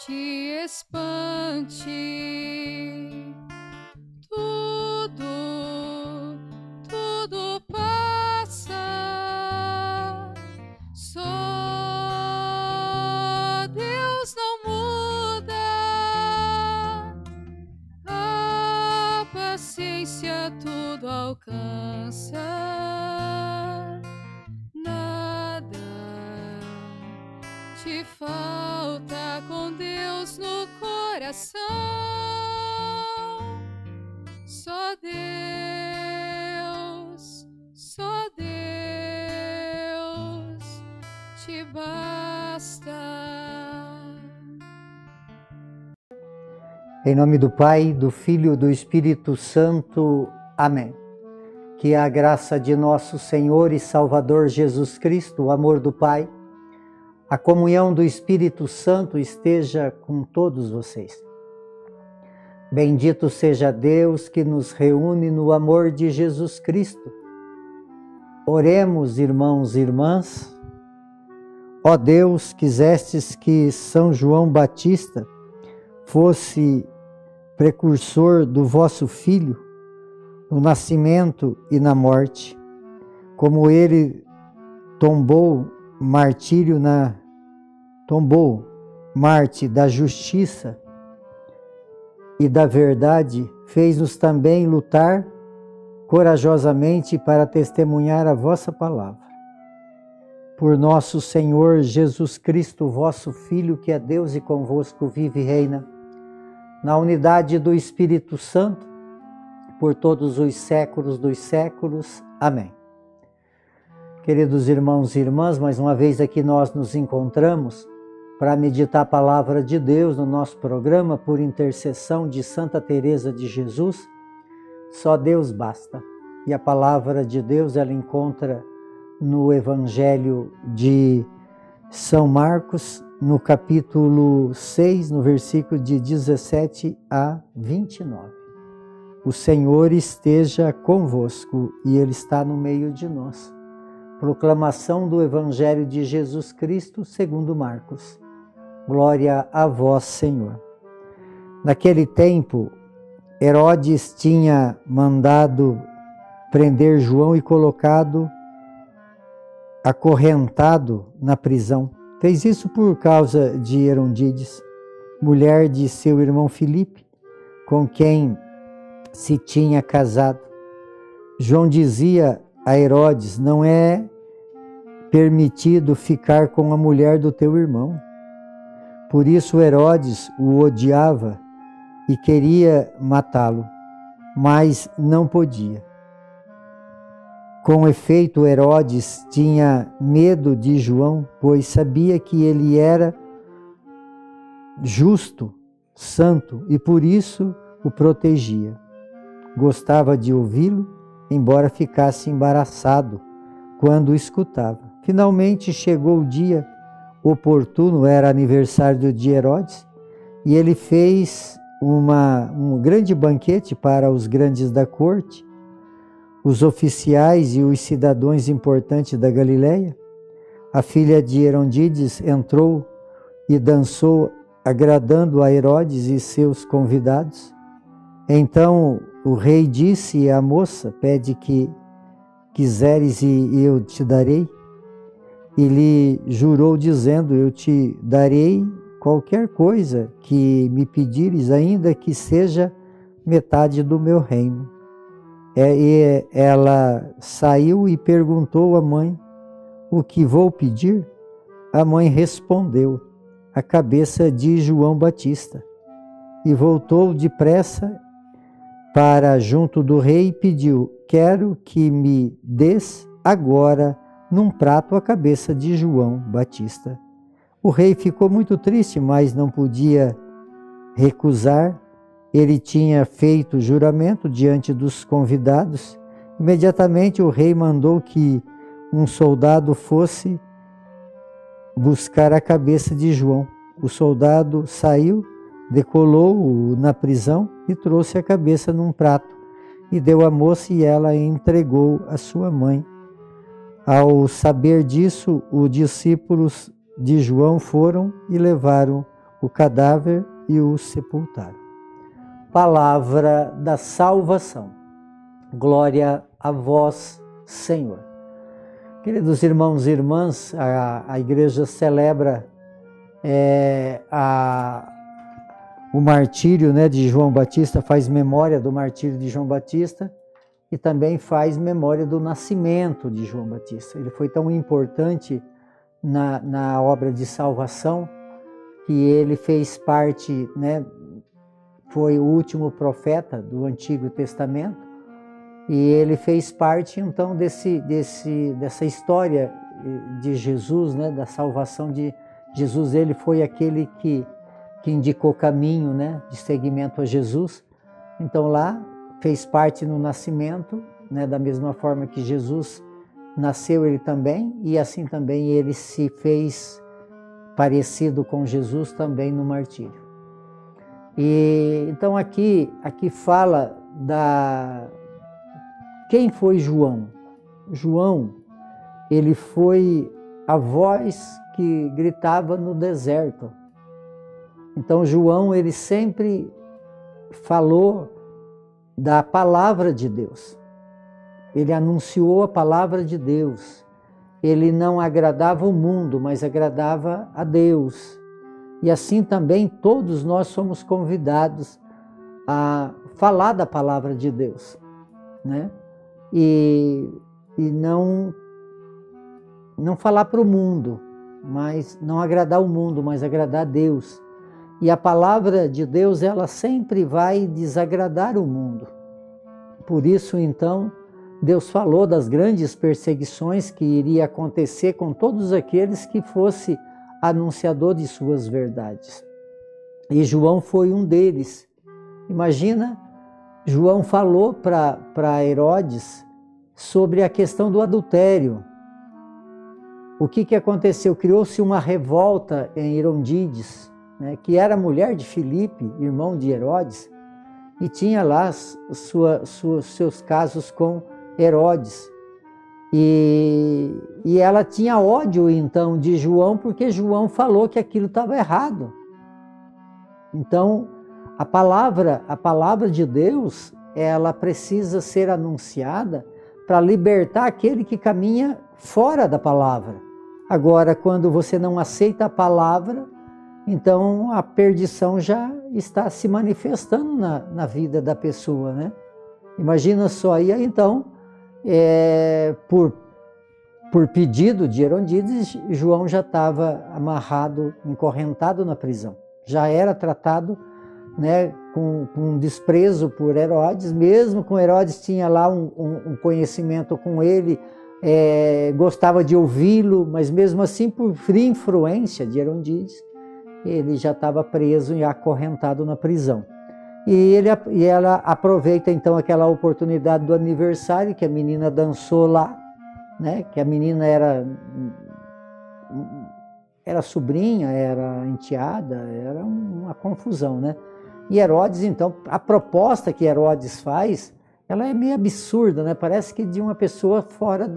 te espante. Tudo passa, só Deus não muda, a paciência tudo alcança, nada te falta com Deus no coração. Só Deus te basta. Em nome do Pai, do Filho e do Espírito Santo. Amém. Que a graça de nosso Senhor e Salvador Jesus Cristo, o amor do Pai, a comunhão do Espírito Santo esteja com todos vocês. Bendito seja Deus que nos reúne no amor de Jesus Cristo. Oremos, irmãos e irmãs. Ó Deus, quisestes que São João Batista fosse precursor do vosso Filho no nascimento e na morte, como ele tombou Marte da justiça e da verdade, fez-nos também lutar corajosamente para testemunhar a vossa palavra. Por nosso Senhor Jesus Cristo, vosso Filho, que é Deus e convosco vive e reina, na unidade do Espírito Santo, por todos os séculos dos séculos. Amém. Queridos irmãos e irmãs, mais uma vez aqui nós nos encontramos para meditar a palavra de Deus no nosso programa por intercessão de Santa Teresa de Jesus. Só Deus basta. E a palavra de Deus ela encontra no Evangelho de São Marcos, no capítulo 6, no versículo de 17 a 29. O Senhor esteja convosco e Ele está no meio de nós. Proclamação do Evangelho de Jesus Cristo segundo Marcos. Glória a vós, Senhor. Naquele tempo, Herodes tinha mandado prender João e colocado acorrentado na prisão. Fez isso por causa de Herodias, mulher de seu irmão Filipe, com quem se tinha casado. João dizia a Herodes: não é permitido ficar com a mulher do teu irmão. Por isso Herodes o odiava e queria matá-lo, mas não podia. Com efeito, Herodes tinha medo de João, pois sabia que ele era justo, santo, e por isso o protegia. Gostava de ouvi-lo, embora ficasse embaraçado quando o escutava. Finalmente chegou o dia oportuno, era aniversário de Herodes, e ele fez um grande banquete para os grandes da corte, os oficiais e os cidadãos importantes da Galileia. A filha de Herodias entrou e dançou, agradando a Herodes e seus convidados. Então o rei disse à moça: pede que quiseres e eu te darei. E lhe jurou dizendo: eu te darei qualquer coisa que me pedires, ainda que seja metade do meu reino. E ela saiu e perguntou à mãe: o que vou pedir? A mãe respondeu: a cabeça de João Batista. E voltou depressa para junto do rei e pediu: quero que me des agora num prato a cabeça de João Batista. O rei ficou muito triste, mas não podia recusar. Ele tinha feito juramento diante dos convidados. Imediatamente o rei mandou que um soldado fosse buscar a cabeça de João. O soldado saiu, decolou-o na prisão e trouxe a cabeça num prato e deu à moça, e ela entregou à sua mãe. Ao saber disso, os discípulos de João foram e levaram o cadáver e o sepultaram. Palavra da salvação. Glória a vós, Senhor. Queridos irmãos e irmãs, a igreja celebra o martírio, né, de João Batista, faz memória do martírio de João Batista e também faz memória do nascimento de João Batista. Ele foi tão importante na obra de salvação que ele fez parte, né, foi o último profeta do Antigo Testamento e ele fez parte então dessa história de Jesus, né, da salvação de Jesus. Ele foi aquele que indicou caminho, né, de seguimento a Jesus. Então lá fez parte no nascimento, né, da mesma forma que Jesus nasceu, ele também, e assim também ele se fez parecido com Jesus também no martírio. E então aqui fala quem foi João? João, ele foi a voz que gritava no deserto. Então João, ele sempre falou da palavra de Deus. Ele anunciou a palavra de Deus. Ele não agradava o mundo, mas agradava a Deus. E assim também todos nós somos convidados a falar da palavra de Deus, né? E não falar para o mundo, mas não agradar o mundo, mas agradar a Deus. E a palavra de Deus, ela sempre vai desagradar o mundo. Por isso, então, Deus falou das grandes perseguições que iria acontecer com todos aqueles que fosse anunciador de suas verdades. E João foi um deles. Imagina, João falou para Herodes sobre a questão do adultério. O que aconteceu? Criou-se uma revolta em Herodíades, né, que era mulher de Filipe, irmão de Herodes, e tinha lá seus casos com Herodes. E ela tinha ódio, então, de João, porque João falou que aquilo estava errado. Então, a palavra de Deus, ela precisa ser anunciada para libertar aquele que caminha fora da palavra. Agora, quando você não aceita a palavra, então a perdição já está se manifestando na vida da pessoa, né? Imagina só, e aí então, por pedido de Herodíades, João já estava amarrado, encorrentado na prisão. Já era tratado, né, com desprezo por Herodes, mesmo com Herodes tinha lá um conhecimento com ele, gostava de ouvi-lo, mas mesmo assim, por fria influência de Herodíades, ele já estava preso e acorrentado na prisão. E ela aproveita então aquela oportunidade do aniversário, que a menina dançou lá, né? Que a menina era sobrinha, era enteada, era uma confusão, né? E Herodes, então, a proposta que Herodes faz, ela é meio absurda, né? Parece que de uma pessoa fora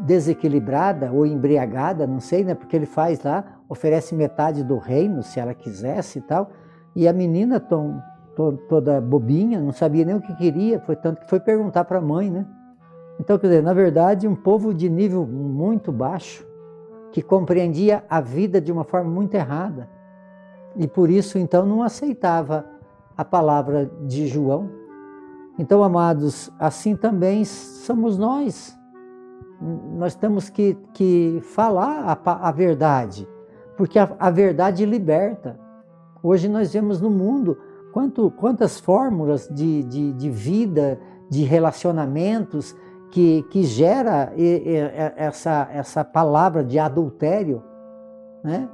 desequilibrada ou embriagada, não sei, né? Porque ele faz lá, oferece metade do reino, se ela quisesse e tal, e a menina toda bobinha, não sabia nem o que queria, foi tanto que foi perguntar para a mãe, né? Então, quer dizer, na verdade, um povo de nível muito baixo, que compreendia a vida de uma forma muito errada, e por isso, então, não aceitava a palavra de João. Então, amados, assim também somos nós. Nós temos que falar a verdade, porque a verdade liberta. Hoje nós vemos no mundo quantas fórmulas de vida, de relacionamentos que gera essa palavra de adultério, né?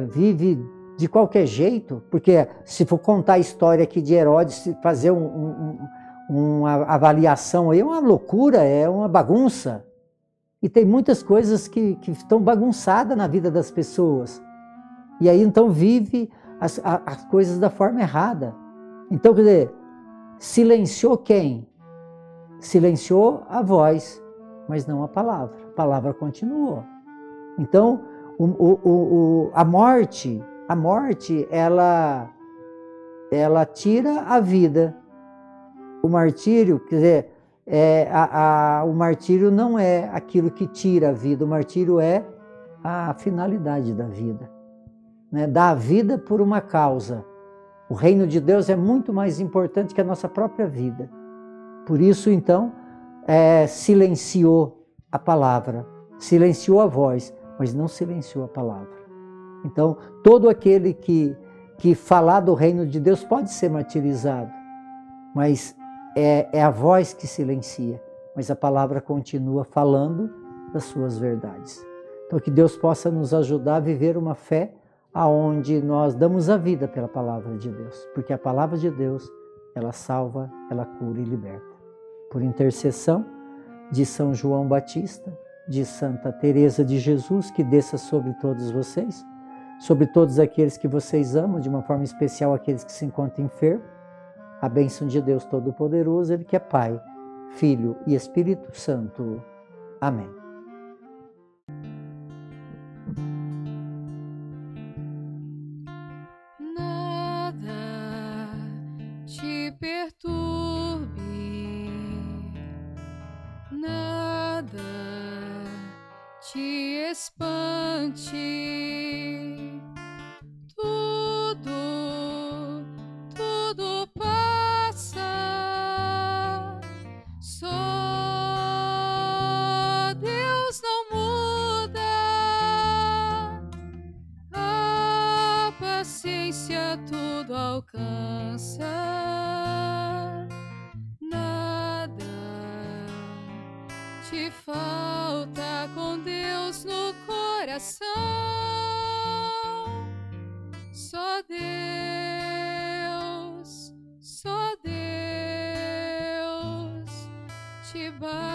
Vive de qualquer jeito, porque se for contar a história aqui de Herodes, fazer uma avaliação aí, é uma loucura, é uma bagunça. E tem muitas coisas que estão bagunçadas na vida das pessoas. E aí então vive as coisas da forma errada. Então, quer dizer, silenciou quem? Silenciou a voz, mas não a palavra. A palavra continuou. Então, A morte, ela tira a vida. O martírio, quer dizer, o martírio não é aquilo que tira a vida, o martírio é a finalidade da vida, né? Dar a vida por uma causa. O reino de Deus é muito mais importante que a nossa própria vida. Por isso, então, silenciou a palavra, silenciou a voz, mas não silenciou a palavra. Então, todo aquele que falar do reino de Deus pode ser martirizado, mas é a voz que silencia, mas a palavra continua falando das suas verdades. Então, que Deus possa nos ajudar a viver uma fé aonde nós damos a vida pela palavra de Deus, porque a palavra de Deus, ela salva, ela cura e liberta. Por intercessão de São João Batista, de Santa Teresa de Jesus, que desça sobre todos vocês, sobre todos aqueles que vocês amam, de uma forma especial aqueles que se encontram enfermos, a bênção de Deus Todo-Poderoso, Ele que é Pai, Filho e Espírito Santo. Amém. Nada te perturbe, nada te espante, tudo passa, só Deus não muda, a paciência tudo alcança, nada te falta com Deus no coração, só Deus te basta.